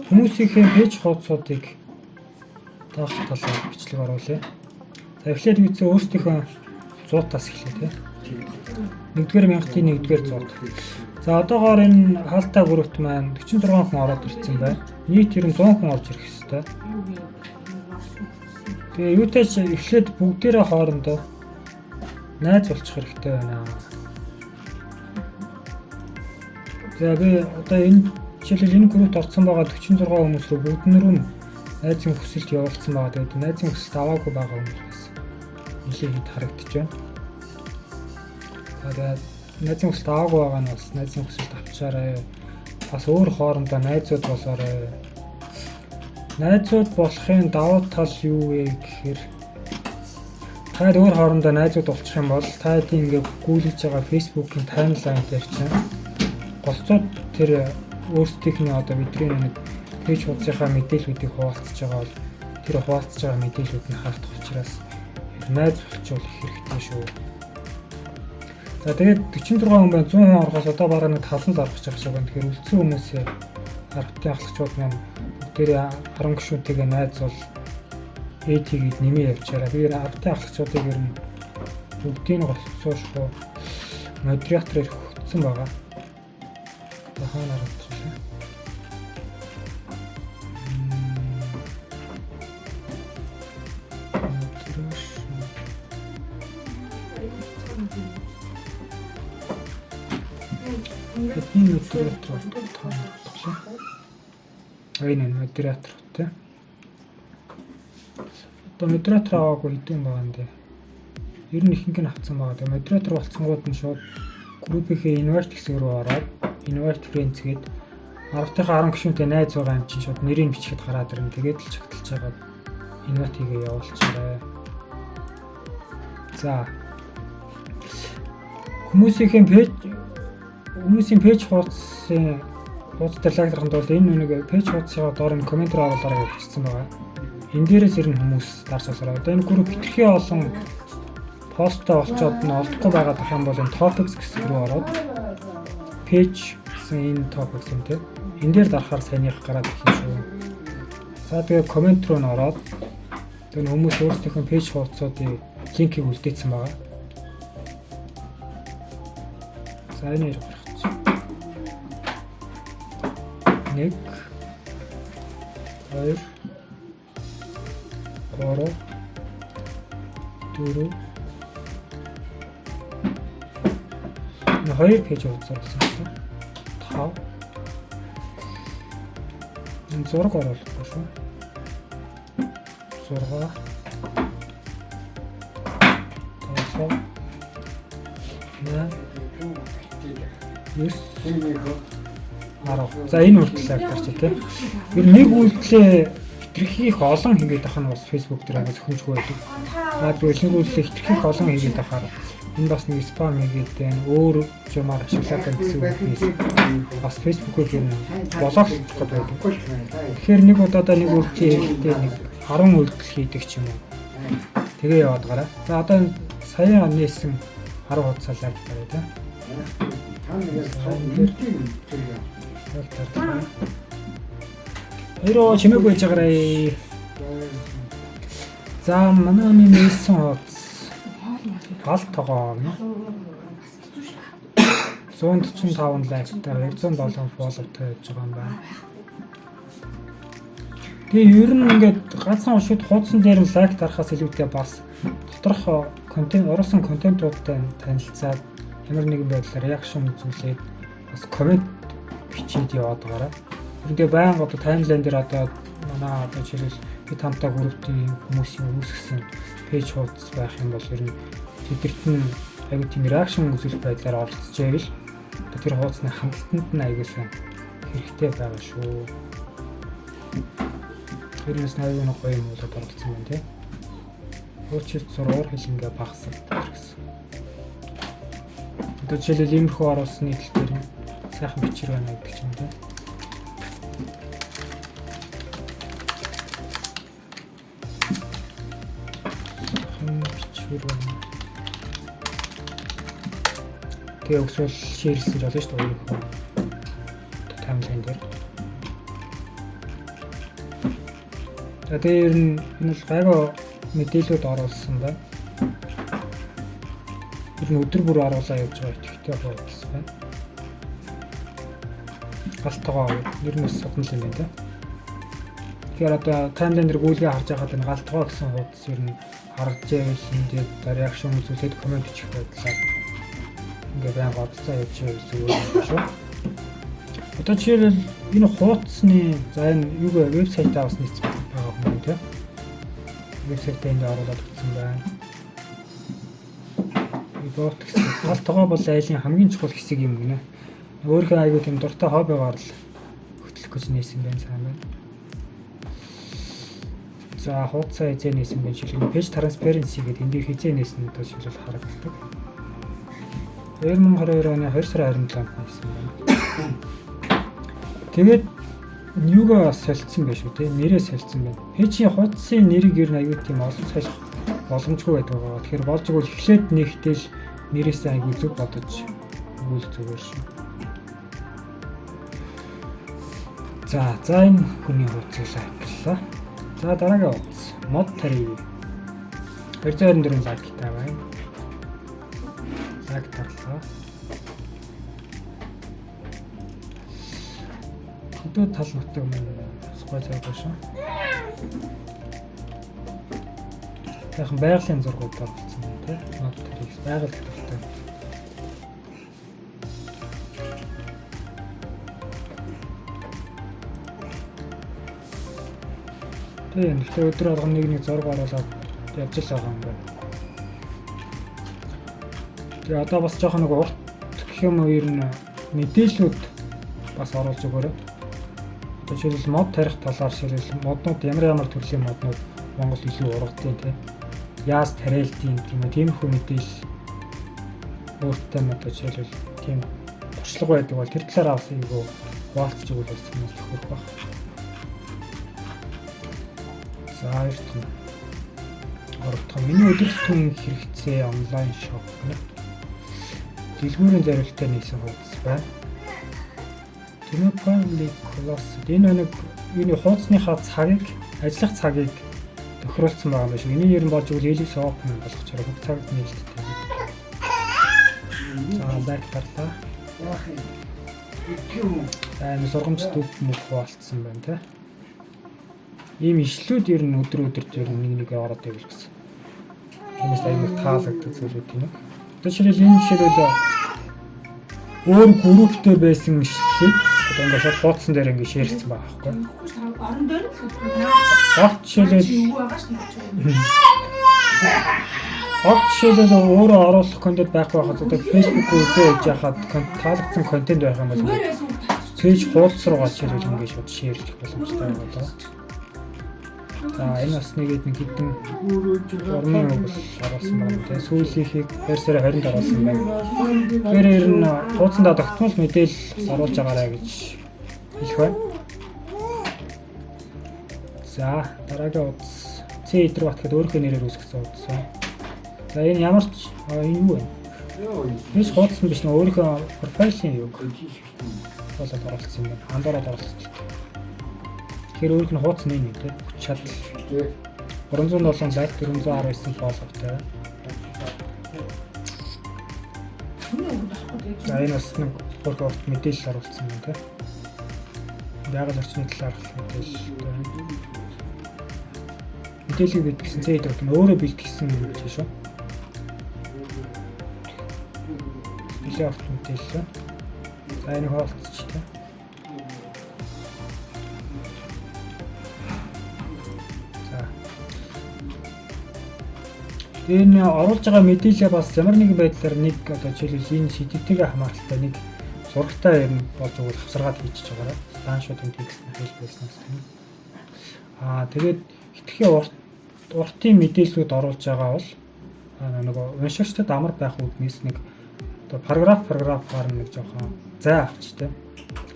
хүмүүсийн пэйж хуудсуудыг даах талаар бичлэг оруулъя. За эхлээд үгүй өөрсдийнхөө 100-аас эхлэе тийм. 1-р мянгатын 1-р 100. За одоогоор энэ хаалтаа группт маань 46 хүн ороод ирсэн байна. Нийт ер нь 100 хүн орж ирэх ёстой. Тэгээ юутай ч эхлээд бүгдээрээ хоорондоо найз болчих хэрэгтэй байна. За би одоо энэ жишээлбэл энэ группт орсон байгаа 46 хүмүүс рүү бүгднөрөө найзын хүсэлд явуулсан байгаа. Тэгээд найзын хүсэлд аваагүй байгаа хүмүүс нэлээд харагдаж байна. Тэгээд найзын хүсэлд аваагүй байгаа нь бас найзын хүсэлд авчаарай. Бас өөр хоорондоо найзууд болоорой. Найзууд болохын давуу тал юу вэ гэхээр та өөр хоорондоо найзууд болчих юм бол та ингээд гүйлж байгаа Facebook-ийн таймлайн дээр чинь голцоод тэр өөрсдийнхний одоо бидний нэг пэйж хуудсынхаа мэдээллүүдийг хуваалцаж байгаа бол тэр хуваалцаж байгаа мэдээллүүд нь хаагдах учраас найз болчихвол хэрэгтэй шүү. За тэгээд 46 хүн байна 100 хүн орохоос одоо бараг нэг 70 орох гэж байгаа байна. Тэгэхээр үлдсэн хүмүүсээ аргатын ахлагчууд маань бүгдээрээ 10 гишүүнтэйгээ найз бол ээжигэд нэмээ явчаараа. Би аргатын ахлагчуудыг ер нь бүгдийг голцоошгүй модераторыг хөтсөн байгаа. Хаана харагдах вэ? Энэ модератор таамаглаа. Энэ модератор тэ. Одоо модератор аваагүй хэдэн байгаа юм бэ? Ер нь ихэнх нь авсан байгаа. Тэгээ модератор болцсонгууд нь шууд группийнхээ invite хэсэг рүү ороод invite friends гээд 10-ийнхаа 10 гишүүнтэй найз байгаа юм чинь шууд нэрийг бичихэд гараад ирнэ. Тэгээд л чагталж байгаа invite хийгээ явуулчихарай. За хүмүүсийн пэйж хуудсын хуудастай лайклахын тулд энэ нэг пэйж хуудсаа доор нь коммент оруулаарай гэж бичсэн байгаа. Энэ дээрээс ирнэ хүмүүс дарс усраа. Одоо энэ групп хитрхи олон посттой олцоод нь олдохгүй байгаа гэх юм бол энэ topics гэсэн рүү ороод page гэсэн энэ topics юм те. Энэ дээр дарахаар сайн ярих гараад ирэх юм шүү. За тэгээ коммент руу н ороод тэгээ хүмүүс өөрсдийнхөө page хуудсуудын линкийг үлдээсэн байгаа. За энэ ярих. 1 2 3 4 2 пэйж хуудасарласан шүү. 5 энэ зураг оруулахгүй шүү. 6 За энэ үйлдэл гарч тийм. Ер нь нэг үйлдэлээ хитрхи их олон хийгээд авах нь бас Facebook дээр агай зөвхөмжгүй байдаг. Тэгвэл нэг үйлдэлээ хитрхи их олон хийгээд авахаар энэ бас нэг спам хийгээд байна. Өөр юмар ашиглаад байна гэсэн үг. Бас Facebook-ийг юм блоклох гэдэг байдаг. Тэгэхээр нэг удаадаа нэг үйлдэл хийхдээ нэг 10 үйлдэл хийдэг ч юм уу. Тэгээ яваад гараа. За одоо сая нээсэн 10 хуудасаа лайк гараа тийм. Хэрэв чимээг байж байгаарай. За манай нээсэн хуудас гал тогоо 145 лайктай 207 фолловтой байж байгаа юм байна. Тэгээ ер нь ингээд ганцхан шууд хуудсан дээр лайк дарахаас илүүтэй бас доторх контент оруулсан контентуудтай танилцаад ямар нэгэн байдлаар реакшн үзүүлээд бас коммент бичээд яваад байгаарай. Ингээ байнга одоо таймлайн дээр одоо манай одоо жишээлбэл би тамтай группийн хүмүүсийн үүсгэсэн пэйж хуудас байх юм бол ер нь тэдэрт нь аюу тийм реакшн үзүүлэх байдлаар оролцож байвал тэр хуудасны хандлтанд нь аюу сайн хэрэгтэй байгаа шүү. Тэрнээс аюу нэг гоё юм болоод оролцсон байна тийм. Өөрчлөлт зургаар хэлнгээ багасгах гэсэн. Одоо жишээлбэл иймэрхүү оруулсан нийтлэлээр сайхан бичээр байна гэдэг ч юм тийм. Тэгээ өсвөл шеэрлсэн ч болно шүү дээ. Таймлайн дээр. Тэгээ ер нь энэ бол гайгүй мэдээлэлүүд оруулсан байна. Ер нь өдөр бүр оруулаа явж байгаа итгэвчтэй хуудас байна. Галтгоо ер нь судалсан юм байна. Тэгэхээр одоо таймлайн дээр гүйлгээ харж байхад энэ галтгоо гэсэн хуудас ер нь харж байвал тэгээд реакшн үзүүлээд комент хийх байдлаар ингээ байн гоцоо явж байгаа зүгээр юм шүү. Одоо жишээлбэл энэ хуудасны за энэ юу вэ вебсайтаа бас нийцсэн байгаа юм тийм. Вебсайтаа энд оруулаад өгсөн байна. Бот гэсэн галтгоо бол айлын хамгийн чухал хэсэг юм гинэ. Өөрийнхөө аягүй тийм дуртай хоббигаар л хөтлөх гэж нээсэн байна сайн байна. За хуудасаа хизээ нээсэн байна шилэн page transparency гэдэг энд хизээ нээсэн одоо шилжүүл харагддаг. 2022 оны 2 сарын 27-нд нээсэн байна. Тэгээд юугаа солилцсон байх шүү те нэрээ солилцсон байна. Пэйжийн хуудасын нэрийг ер нь аягүй тийм олон солих боломжгүй байдаг байгаа. Тэгэхээр болж игэл эхлээд нэгтэл нэрээсээ аягүй зүг бодож өгвөл зүгээр шүү. За энэ хүний хуудсыг лайклаа. За дараагийн хуудас мод тарий 224 лайктай байна. Лайк тарлаа. Одоо тал нутаг гой цайг шүү. Яхан байгалийн зургуудаар болсон юм тийм. Мод тарийг байгаль хэрэгтэй. Тийм гэхдээ өдөр болгон нэг зураг оруулаад явж л байгаа юм байна. Тэгээ одоо бас жоохон нэг урт гэх юм уу ер нь мэдээллүүд бас оруулж өгөөрэй. Одоо жишээлбэл мод тарих талаар ширэл моднууд ямар төрлийн моднууд Монгол илүү ургадیں۔ Тийм яас тариалдیں۔ Тиймэрхүү мэдээлэл өөртөө одоо жишээлбэл тийм туршлага байдаг бол тэр талаар авсан юм уу хуваалцж өгвөл бас юм тохирох баг. За эртэн ордох миний өдөртөн хэрэгцээ онлайн шоп гэнэ. Дэлгүүрийн зорилттой нээсэн хуудас байна. Тэмэпанли класс энэ нэг юуны хуудасныхаа цагийг ажиллах цагийг тохируулсан байгаа юм шиг. Энийг ер нь болж игэл Elix Open болгочоор бүх цагт нээлттэй. За лайк тарлаа. Энэ сургамжт үг мөх хуваалцсан байна те. Ийм ишлүүд ер нь өдөр ер нь нэг ороод байвал гэсэн. Тиймээс аягүй таалагддаг зүйлүүд юм. Одоо жишээлбэл энэ жишээлбэл өөр групптэй байсан ишлэлийг одоо ингээд шууд хуудсан дээр ингээд шеэрлсэн байгаа байхгүй. Орон дээр л жишээлбэл өөрөө оруулах контент байхгүй байхад одоо Facebook үзээ хийж яхад таалагдсан контент байх юм бол пэйж хуудас руу гачирэл ингээд шууд шеэрлэх боломжтой байгаа. За энэ бас нэгэд нэг хэдэн формын өгөл оруулсан байна. Тэгээ сүүлийнхийг 2 сарын 20-нд оруулсан байна. Тэр ер нь хуудсандаа тогтмол мэдээлэл оруулж байгаарай гэж хэлэх байна. За дараагийн хуудас C Эдрбат гэдэг өөрийнхөө нэрээр үүсгэсэн хуудас байна. За энэ ямар ч энэ юу вэ? Энэ хуудас нь биш нөө өөрийнхөө профайлын юу болоод оруулсан юм байна. Андуураад оруулсан. Тэгэхээр өөрийнх нь хуудас нэ тийм чадал 307 лайк 419 фолловтой. За энэ бас нэг хурд мэдээлэл оруулсан юм тийм. Байгаль орчны талаар мэдээлэл байна. Мэдээлэл бид гэсэн зэйд өөрөө бэлтгэсэн юм гэж шүү. Илүү авт мэдээлэл. За энэ хаалтчтай. Энэ оруулж байгаа мэдээлэл бас ямар нэгэн байдлаар нэг одоо жишээлбэл энэ сэдвтэйгээ хамааралтай нэг зурагтай ер нь болж өгөх хавсаргаад хийчихэж байгаарай. Станшуудын текст хэлж байснаас тийм. Тэгээд хитрхи уртын мэдээллүүд оруулж байгаа бол нөгөө уншигчдад амар байх үүднээс нэг одоо параграфаар нэг жоохон зай авчтай.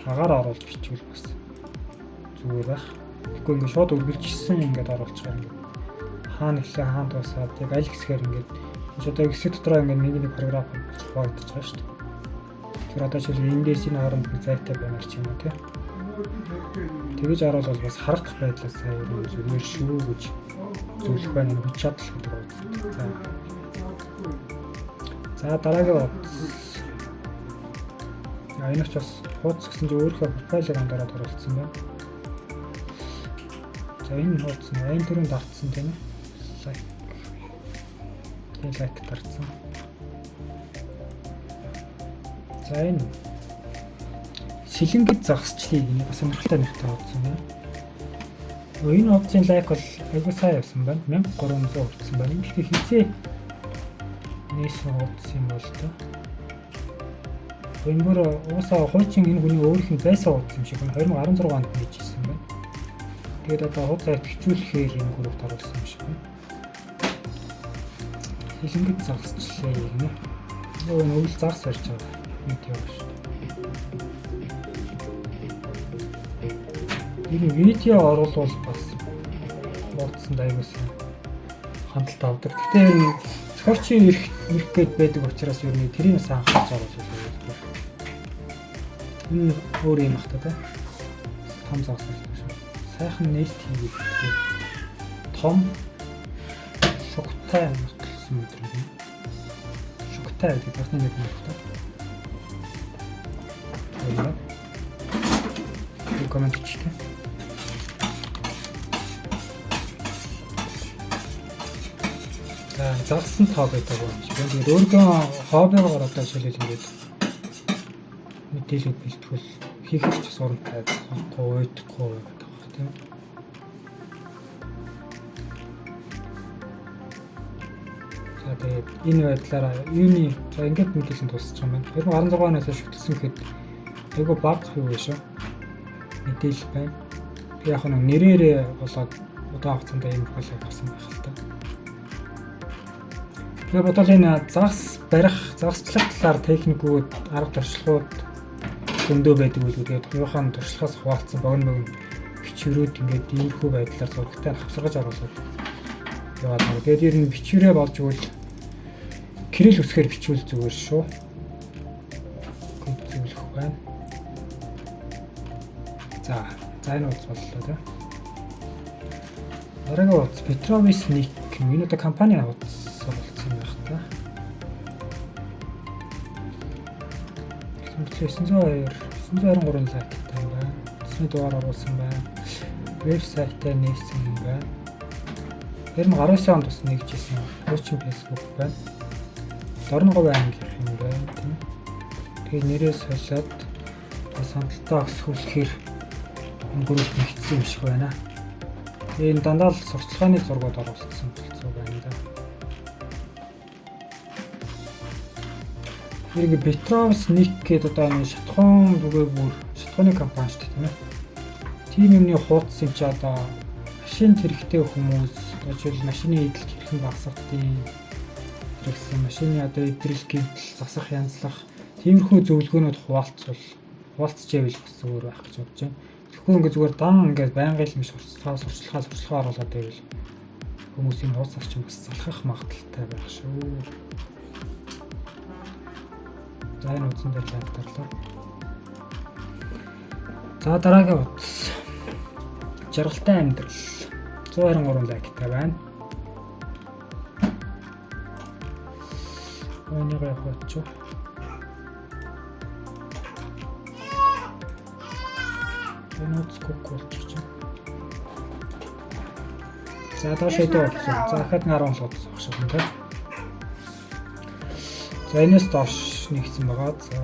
Агаар оруулж бичвэл бас зүгээр байх. Тэгэхгүй ингээд шууд үргэлжлсэн ингээд оруулж байгаа юм. Хаана ихлэ хаана дуусаад яг аль хэсгээр ингээд одоо хэсэг дотроо ингээд нэг параграф хуваагдаж байгаа шүү дээ. Тэгэхээр одоо жишээл эндээс энэ хооронд нэг зайтай байна ч юм уу тийм. Тэгэж оруулаад бас харагдах байдлаас сая юу зүгээр шүү гэж зөвлөх байна. Хүч чадал гэдэг үү. За дараагийн утас. Энэ ч бас хуудас гэсэн чинь өөрийнхөө профайлыг андараад оруулсан байна. За энэ хуудас нь энэ төрөнд давтсан тийм ээ. Лайк дарсан. За энэ шилэнгэд загасчлыг нэг сонирхолтой нэртэй хуудсан байна. Энэ хуудсын лайк бол айгүй сайн явсан байна. 1300 хүрсэн байна. Гэхдээ хизээ нээсэн хуудас юм бол тоо. Энэ бүр уусаа хуучин энэ хүний өөрийнх нь байсан хуудас юм шиг байна. 2016 онд нээжсэн байна. Тэгээд одоо хуудасаа хичүүлэхээр энэ групт оруулсан юм шиг байна. Шилэнгэд загасчлаа гэнэ. Энэ өвөл загас барьж байгаа. Видео шүү. Энэ видео оруулбал бас хуудсанд аягаасан хандлт авдаг. Гэхдээ энэ зохиолчийн эрх гээд байдаг учраас юу нэг тэрийг анхаарч оруулах юм. Энэ өөр юм ахта та. Том загас шүү. Сайхан нээлт хийгээд том шугтай нутгалсан мэдрэг. Шугтай гэдэг тасны нэг юм байна. Комент хийчихээ. За загсан тоо байдаг юм шиг. Тэгээд өөргөө хоббигоор одоо шилжүүлээд мэдээлэл бэлтгэл хийх ч сурамтай гойдохгүй байдаг баг тийм. За тэгээд энэ байдлаараа юуны за ингээд мэдээлэл тусч байгаа юм байна. 2016 оноос шүтсэн гэхэд айгу баг юу вэ шүү. Мэдээлэл байна. Би яг нэг нэрээрээ болоод удаан хугацаанд ийм профайл авсан байх л та. Тэгээ бодвол энэ загас барих, загасчлах талаар техникүүд, арга туршлагууд зөндөө байдаг үү гэдэг. Хоёрхан туршлагаас хуваалцсан богино бичвэрүүд ингээд иймэрхүү байдлаар зурагтай хавсаргаж оруулаад яваад байна. Тэгээд ер нь бичвэрээ болж өгвөл кирилл үсгээр бичвэл зүгээр шүү. Зөвлөх байна. За энэ утас боллоо тийм. Дараагийн утас Petrovich Nick энэ одоо компани утас болсон байх та. 923 лайктай байна. Утасны дугаар оруулсан байна. Вебсайтаа нээсэн юм байна. 2019 онд бас нэгжсэн. Хуучин Facebook байна. Дорногов анги юм байна тийм. Тэгээ нэрээ солиод сандалтаа өсгөхөөр энэ групп нэгдсэн юм шиг байна. Энэ дандаа л сурталчилгааны зургууд оруулсан болцоо байна да. Хэрэг Petrovich Nick гэдэг одоо энэ шатхуун бүгээгүүр шатхууны компани шүү дээ тийм ээ. Тим юмны хуудас юм чи одоо машин хэрэгтэй хүмүүс ажил машины эдэлт хэрхэн багасгадгийг гэсэн машины одоо эдрэл гэмтэл засах янзлах тиймэрхүү зөвлөгөөнүүд хуваалцж байвал бас зүгээр байх гэж бодож байна. Тэгэхгүй ингээд зүгээр дан ингээд байнгын юм сурчлахаа оруулаад байвал хүмүүсийн хуудас орчин бас залхах магадaltaй байх шүү. За энэ утсан дээр лайк дарлаа. За дараагийн утас. Жаргалтай амьдрал 123 лайктай байна. Өнөөгөө яваач. Энэ утас болчих чинь. За доош идэ болсон. За дахиад 10 утас авах шиг байна. За энэс доош нэгсэн байгаа. За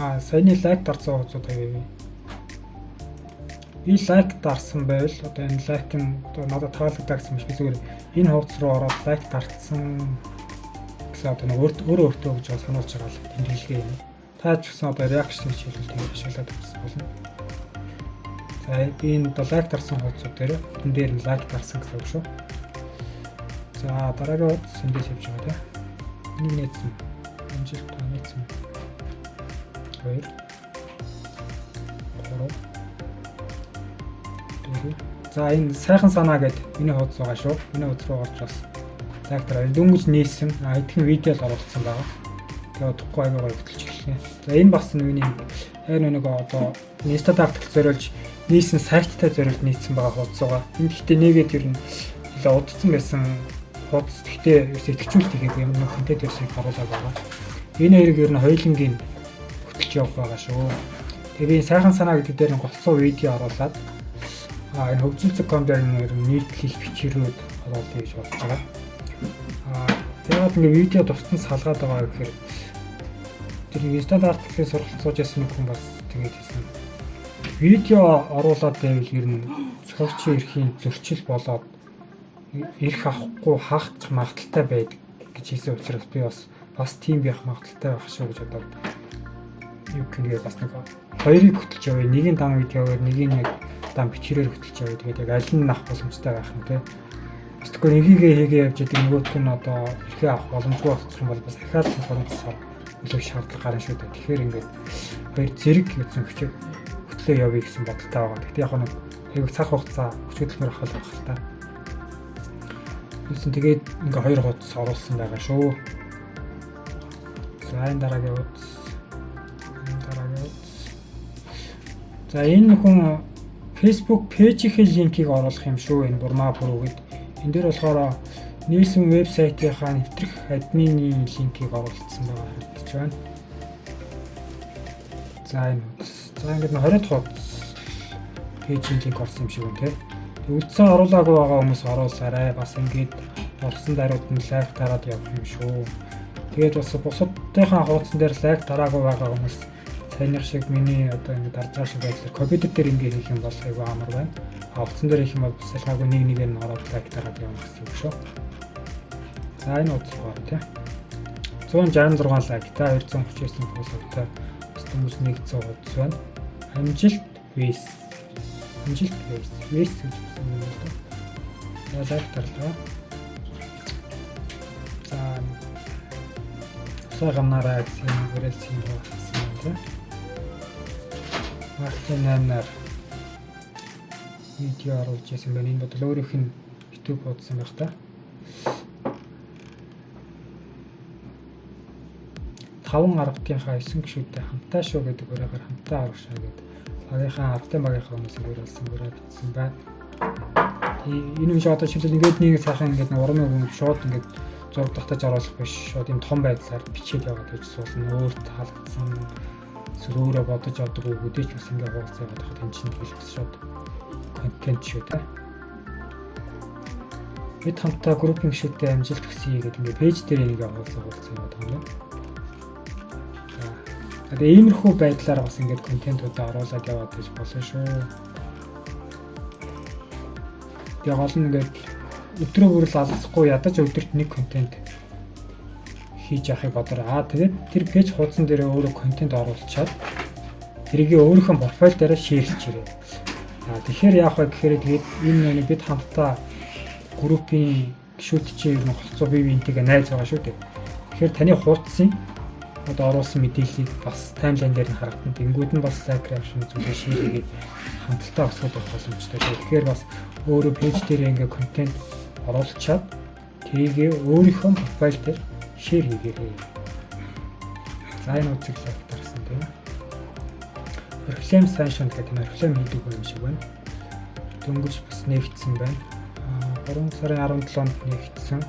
энэ саяны лайк дарсан хуудсууд авъя. Би лайк дарсан байвал одоо энэ лайк нь одоо надад таалагддаг гэсэн юм шиг зүгээр энэ хуудас руу ороод лайк дарсан гэсэн одоо өөртөө гэж сануулж байгаа л тэмдэглэгээ юм. Та ч гэсэн одоо реакшн хийлүүл тэгээд ашиглаад үзсэн болно. За би энэ одоо лайк дарсан хуудсууд дээр энэ дээр нь лайк дарсан гэсэн үг шүү. За дараагийн хуудас эндээс явж байгаа тийм. Нэг нээсэн. Амжилт нээсэн. 2 3 За энэ сайхан санаа гэдэг миний хуудас байгаа шүү. Миний хуудас руу орж бас лайктар дөнгөж нээсэн. Эдгээр видео л оруулсан байгаа. Тэгээд утгагүй аягаа хөтлөж эхэлнэ. За энэ бас миний Яг нэг одоо Instagram зориулж нийсэн сайттай зориулж нийцсэн байгаа хуудасгаа. Энд гэхдээ нэгээд ер нь илүү удцсан байсан хуудас. Гэхдээ итгэжүүлэлт хийгээд юм нэг контент ерсийг харуулдаг байгаа. Энэ хоёрыг ер нь хоёулангийн хөтлж явах байгаа шүү. Тэгээ би сайхан санаа гэдэг дээр нь голцоо видео оруулаад энэ хөгжүүлэлт.com дээр нэр нийтлэл бичээрүүд оруулъя гэж бодож байгаа. Тэгээд ингээ видео тусдан салгаад байгаа гэхээр тэр стандарт гэхээс суралцуулж ясан нэг хүн бас тэгээд хэлсэн. Видео оруулаад байвал ер нь зохиогчийн эрхийн зөрчил болоод эрх авахгүй хаах магадaltaй байдаг гэж хэлсэн учраас би бас тийм байх магадaltaй байх шүү гэж бодоод юу гэнгээ бас нэг хоёрыг хөтлж явъя. Нэгийн дан видеогоор нэгийг нэг дан бичээрээр хөтлж явъя. Тэгээд яг аль нь авах боломжтой байх юм те. Бас тэгвэл нэгийгээ хийгээ явж идэг нөгөөх нь одоо эрхээ авах боломжгүй болчих юм бол бас ахаад хөрөнгөсөөр илүү шаардлага гарна шүү дээ. Тэгэхээр ингээд хоёр зэрэг гэсэн хөтлөө явъя гэсэн бодолтой байгаа. Гэхдээ яг нэг аяг цаг хугацаа хөдөлмөр авах байх л та. Үүсэн тэгээд ингээ хоёр хуудас оруулсан байгаа шүү. За энэ дараагийн хуудас. За энэ хүн Facebook пэйжийнхээ линкийг оруулах юм шүү. Энэ бурмаа бүрүүгэд. Энд дээр болохоор нийслэн вебсайтынхаа нэвтрэх админы линкийг оруулсан байгаа харагдаж байна. За энэ хуудас. За ингээд 20 дахь хуудас пэйжийн линк орсон юм шиг байна те. Үлдсэн оруулаагүй байгаа хүмүүс оруулаарай. Бас ингээд орсон даруйд нь лайк дараад явах юм шүү. Тэгээд бас бусадынхаа хуудсан дээр лайк дараагүй байгаа хүмүүс саяных шиг миний одоо ингэ дарж байгаа шиг байдлаар компьютер дээр ингэ хийх юм бол айгүй амар байна. Хавцсан дээр хийх юм бол салхаагүй нэг нь ороод лайк дараад явах гэсэн үг шүү. За энэ утга байна тий. 166 лайктай 239 фолловертай хүмүүс 100 удаас байна. Амжилт вэс. Амжилт вэс. Вэс гэж хэлсэн юм байна. За лайк дарлаа. За сагамнараа гэсэн бүрэлдэхүүн болсон юм тий. Мартинаар видео оруулж ирсэн байна. Энэ бодол өөрийнх нь YouTube бодсон байх та. 5 аргатынхаа 9 гишүүдтэй хамтаа шүү гэдэг үрээр хамтаа аврагшаа гэдэг. Багийнхаа автын багийнхаа хүмүүсийг уриалсан бүрээ бичсэн байна. Энэ үе одоо шилжил ингээд нэг сайхан ингээд урмын хүн шууд ингээд зураг татаж оруулах биш. Шууд энэ том байдлаар бичээд яваад гэж суулна. Өөрт таалагдсан өөрө бодож авдаг уу гэдэж бас ингээ хуваалцаа яваад хад энэ чинь хэлбэл шууд контент шүү дээ. Бид хамтаа группинг шүүтэй амжилт хүсье гэдэг ингээ пэйж дээр нэг хуваалцаа яваад байгаа юм. Тэгээд иймэрхүү байдлаар бас ингээ контентуудаа оруулаад яваад гэж болно шүү. Тэгээ гол нь ингээ өдрөө бүрэл алсахгүй ядаж өдөрт нэг контент хийж яхахыг бодороо. Тэгээд тэр пэйж хуудсан дээр өөрөө контент оруулчаад тэрийг өөрийнхөө профайл дээр шеэрлж ирээ. Тэгэхээр яах вэ гэхээр тэгээд энэ бид хамтаа группийн гишүүд чинь ер нь холцоо бие биентэйгээ найз байгаа шүү дээ. Тэгэхээр таны хуудсын одоо оруулсан мэдээллийг бас таймлайн дээр нь харагдана. Тэнгүүд нь бас лайк реакшн зүйлээ шеэрлэгээд хамтдаа өсгөх боломжтой. Тэгэхээр бас өөрөө пэйж дээр ингээ контент оруулчаад тэрийг өөрийнхөө профайл дээр шеэр хийгээрэй. За энэ үзэг лайк дарсан тийм ээ. Reflame Sunshine гэдэг нь reflame хийдэг юм шиг байна. Дөнгөж бас нэгдсэн байна. 3 сарын 17-нд нэгдсэн.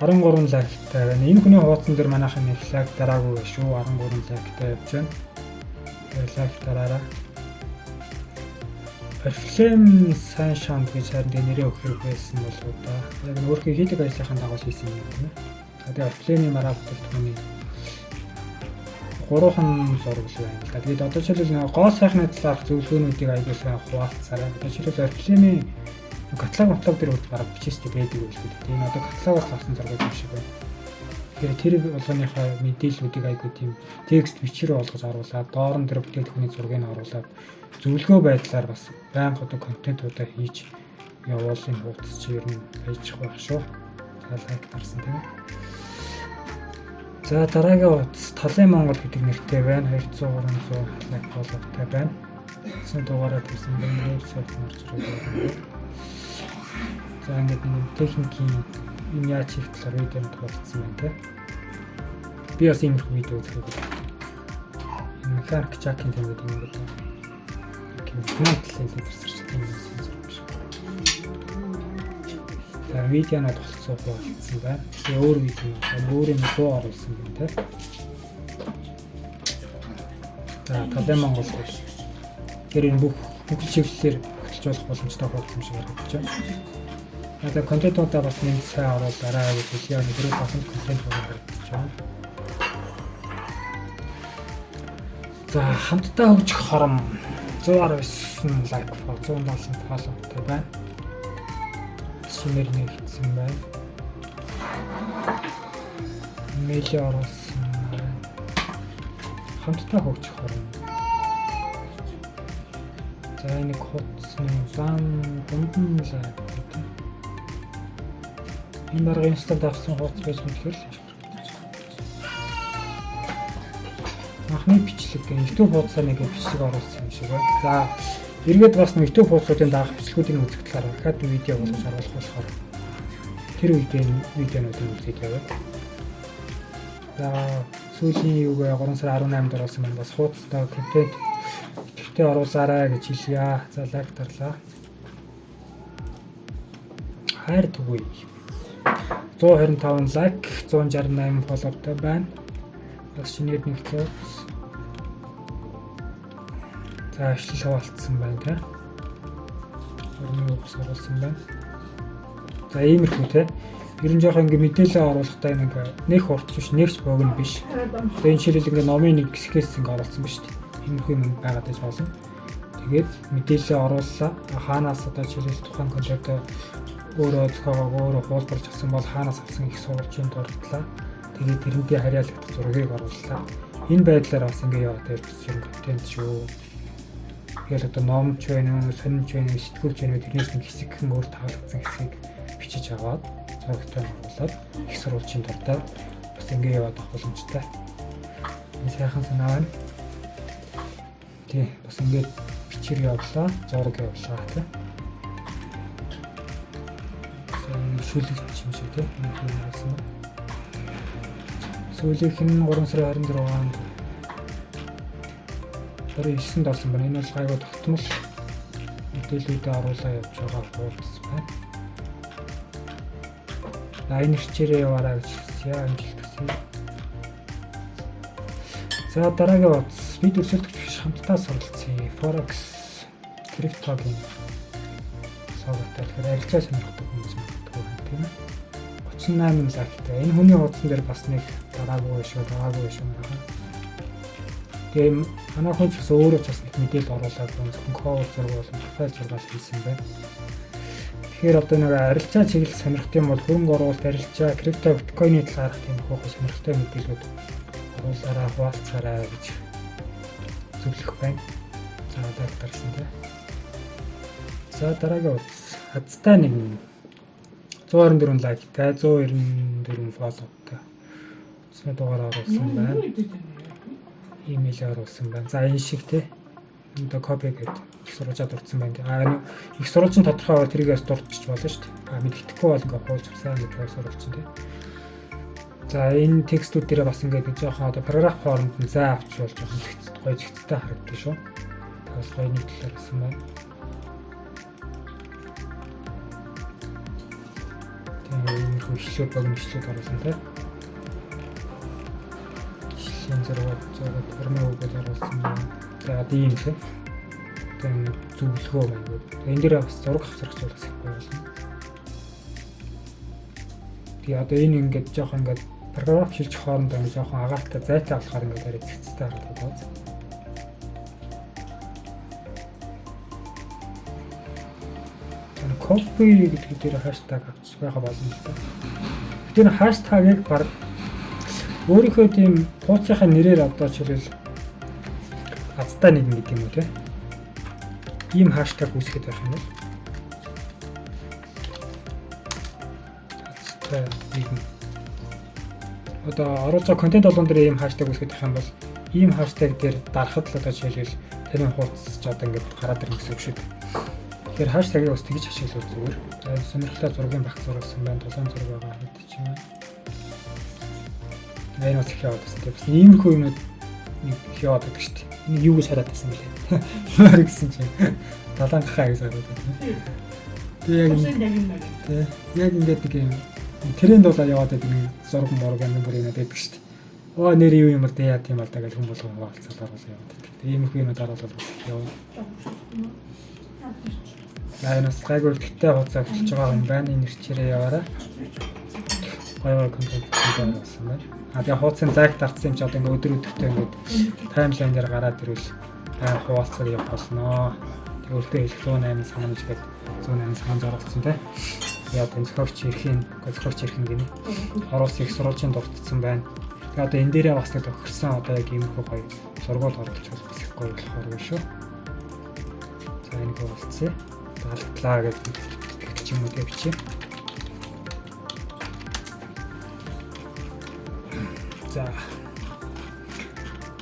13 лайктай байна. Энэ хүний хуудсан дээр манайхан нэг лайк дараагүй шүү. 13 лайктай явж байна. Лайк дараарай. Reflame Sunshine гэж харин нэрээ өгөх хэрэг байсан болов да. Яг нь өөрхөн хийдэг ажлынхаа дагуу хийсэн юм байна. Тэгээд Reflame-ийн мараа бүтээгдэхүүний 3 зураг байна. Тэгээд одоо жишээлбэл гоо сайхны талаарх зөвлөгөөнүүдийг аягүй сайн хуваалцаарай. Жишээлбэл Reflame-ийн каталог дээр бараг бичээстэй байдаг юм шиг үү. Энэ одоо каталогоос авсан зураг юм шиг байна. Тэгэхээр тэр болгоныхаа мэдээллүүдийг аягүй тийм текст бичээр болгож оруулаад доор нь тэр бүтээгдэхүүний зургийг оруулаад зөвлөгөө байдлаар бас байнга одоо контентуудаа хийж явуулын хуудас чи ер нь байж байх шүү. Лайк дарсан тийм ээ. За дараагийн хуудас Талын Монгол гэдэг нэртэй байна. 200-300 лайк фолловертай байна. Эцсийн дугаараа төрсэн байна. Вебсайт марч ирээд. За ингээд нэг техникийн энэ яаж хийх талаар видеонд хуваалцсан байна тийм. Би бас иймэрхүү видео үзэхэд энэ mechanic jack-ийн тийм гэдэг юм гэдэг. Комменттэй тусарч тийм юм шиг. За видеонод болцсон болсон байна. Тэгээ өөр видео өөрийн дуу оруулсан юм те. За талын Монгол гэж. Тэр энэ бүх чиглэлээр хөтлж болох боломжтой болсон юм шиг харагдаж байна. Одоо контентуудаа бас нэг сайн оруулаарай гэж хэлээ. Гэрээ басан контент харагдаж байна. За хамтдаа хөгжих хором 119 лайк, 170 фоллоутай байна. Шинээр нэгдсэн байна. Мэйл оруулсан байна. Хамтдаа хөгжих хором. За нэг хуудсан зам дундын лайк. Энэ дараагийн инстаграм давсан хуудас байж мэдэхэр л анхны бичлэг YouTube хуудасаар нэг бичлэг оруулсан юм шиг байна. За эргээд бас нэг YouTube хуудасуудын даах бичлэгүүдийн үзэгдлээр дахиад видео болгож оруулах болохоор тэр видеонуудыг үзээд яваа. За сүүлийн юугаа 3 сарын 18-нд оруулсан байна. Бас хуудастай контент идэвхтэй оруулаарай гэж хэлье. За лайк дарлаа. Хайр түгүй. 125 лайк, 168 фоллоутай байна. Бас шинээр нэгцээ. За ажил хаваалтсан байна те. Орны өвс оруулсан байна. За иймэрхүү те. Ер нь жоохон ингээ мэдээлэл оруулахдаа нэг хурц биш, нэгч богино биш. Тэгээ энэ шилэл ингээ номын нэг хэсгээс ингээ оруулсан ба шүү дээ. Иймэрхүү юм байгаад байж болно. Тэгээд мэдээлэл орууллаа. Хаанаас одоо жишээлбэл тухайн контент өөрөө зохиогоо өөрөө хуулбарч авсан бол хаанаас авсан их сурвалжийн дурдлаа. Тэгээд тэрнээ харьяалагдах зургийг орууллаа. Энэ байдлаар бас ингээ яваад ирсэн контент шүү. Тэгэхээр одоо номч байна уу, сонирч байна уу, сэтгүүлч байна уу тэрнээс нэг хэсэг гэн өөр таалагдсан хэсгийг бичиж аваад зурагтай оруулаад их сурвалжийн дурдаа бас ингээ яваад авах боломжтой. Энэ сайхан санаа байна. Тий, бас ингээ бичээр явлаа, зураг явлаа тий. Шүлэгч юм шиг тий. Энэ хэлсэн. Сүүлийнх нь 3 сарын 26-нд 29-нд олсон байна. Энэ бол гайгүй тогтмол мэдээлэлүүдээ оруулаа явж байгаа хуудас байна. За энэ хичээрээ яваарай гэж хэлсэн. Амжилт хүсье. За дараагийн хуудас бид өрсөлдөгч хамтдаа суралцъя. Forex криптогийн савгатаа тэгэхээр арилжаа сонирхдаг хүмүүс магадгүй тийм ээ. 38 лайктай. Энэ хүний хуудсан дээр бас нэг дараагүй шүү байна. Тэгээ манай хүн ч бас өөрөө ч бас нэг мэдээлэл оруулаад зөвхөн cover зураг болон профайл зураг хийсэн байна. Тэгэхээр одоо нэг арилжаа чиглэл сонирхт юм бол хөрөнгө оруулалт, арилжаа, крипто, биткойны талаарх тийм хөөх сонирхтой мэдээлэлүүд оруулаарай, хуваалцаарай гэж зөвлөх байна. За одоо дарсан тийм. За дараагийн утас хацтай нэг 124 лайктай, 194 фоллоутай. Утасны дугаар оруулсан байна. Имэйл оруулсан байна. За энэ шиг тий. Одоо копи гэдэг их сурвалжаад урдсан байна. Их сурвалжийн тодорхой тэрийгээс дурдчих болно шүү дээ. Мэддэхгүй бол ингээ хуулж авсан гэж сурвалжин тий. За энэ текстүүд дээр бас ингээ жоохон одоо параграф хооронд нь зай авчвал жоохон гоё зэгцтэй харагддаг шүү. Бас гоё нэг талаар гэсэн байна. Тэгээд хөшлөө богино хөшлөд оруулсан тий. Зураг орны үгээр оруулсан байна. За ийм тийм. Тэгээд зөвлөгөө байна. Энэ дээр бас зураг авсрах зүйлс их байна. Тэгээ одоо энэ ингээд жоох ингээд параграф шилжих хооронд ингээд жоохон агаартай зайтай болохоор ингээд арай зэгцтэй харагдаад байна. Энэ копи гэдэг дээр хаштаг авчих байха боломжтой. Тэр хаштагийг баг өөрийнхөө тийм хуудасынхаа нэрээр одоо жишээл хацтай нэг гэдэг юм уу те. Ийм хаштаг үүсгэж байх юм бол хацтай нэг одоо оруулж байгаа контент болгон дээр ийм хаштаг үүсгэж байх юм бол ийм хаштаг дээр дарахад л одоо жишээл таны хуудас ч одоо ингээд гараад ирнэ гэсэн үг шүү дээ. Тэгэхээр хаштагийг бас тэгж ашиглах зүгээр. За сонирхолтой зургийн багц зурсан байна, тулаан зураг байгаа гэдэг чинь. Энэ бас их яваад байна. Бас иймэрхүү юмуд нэг яваад байдаг шүү дээ. Энэ юу гэж хараад байсан бэ? Маар гэсэн чинь далангахаа гэж хараад байсан. Тэгээ яг ингээд нэг юм тренд болоо яваад байдаг нэг зураг мураг юм бүр юм байдаг шүү дээ. Оо нэр юу юм бэ яа тийм бол та гэж хүн болгоо хаваалцаад оруулаад яваад байдаг. Иймэрхүү юмуд оруулаад яваа. Яанаас гайгүй тэгтэй хуцаа хөтлж байгаа юм байна. Энэ нэрчээрээ яваараа. Гайгүй контент хийсэн байна. А тэгээ хуудсын зайг тартсан юм чи одоо ингээд өдөр өдөртөө ингээд таймлайн дээр гараад ирвэл таа хуваалцаар явах болно. Тэгээ өөртөө хэлэх 108 санамж гэдэг 108 санамж оруулсан тий. Яа энэ зохиогч ирхэн гинэ. Оруулсан их сурвалжийн дурдсан байна. Тэгээ одоо энэ дээрээ бас тохирсон одоо яг ийм их гоё сургууль оруулж болох их гоё болохоор шүү. За энэ хуваалцъя. Талтлаа гэдэг ч юм уу гэвчээ.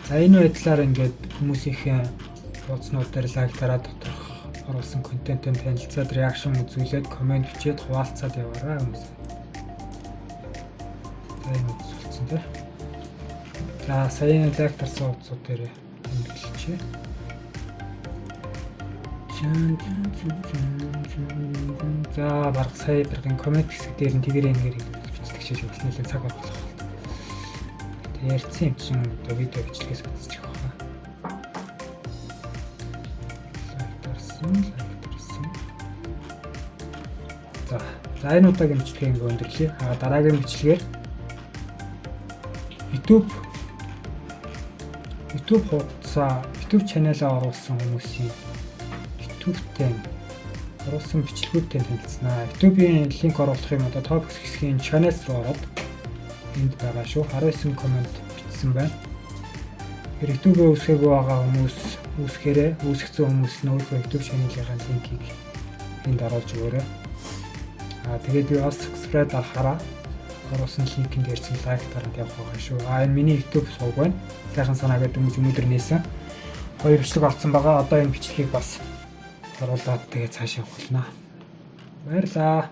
За энэ байдлаар ингээд хүмүүсийн хуудснууд дээр лайк тараад доторх оруулсан контентын танилцаад реакшн үзүүлээд комент бичээд хуваалцаад яваарай хүмүүс. За энэ үзүүлсэн тийм. За саяны лайк тарсан хуудсууд дээр хэлчихье. За баг сая біргэн комент хэсэг дээр нь тэгэр ингээд бичдэг шиж бас нэлээд цаг болох. Ярьсан юм чинь одоо видео бичлэгээс үзчих واخа. Лайк дарсан. За энэ удаагийн бичлэгийг ингээд өндөрлөе. Дараагийн бичлэгээр YouTube хуудасаа YouTube channel-аа оруулсан хүмүүсийн YouTube-тэй оруулсан бичлэгүүдтэй танилцсанаа. YouTube-ийн линк оруулах юм одоо топ хэсгийн channel руу ороод энд байгаа шүү. 19 комент бичсэн байна. YouTube-ийг үүсгэх байгаа хүмүүс үүсгэсэн хүмүүс нь өөрөө YouTube channel-ийн линкийг энд оруулж өгөөрэй. Тэгээд би бас subscribe дарахаараа оруулсан линкийн дээрсэн лайк дараад явах байгаа шүү. Энэ миний YouTube сувг байна. Сайхан санаа гэдэг юм өнөөдөр нээсэн. 2 бичлэг олцсон байгаа. Одоо энэ бичлэгийг бас оруулаад тэгээд цааш явах болно. Баярлаа.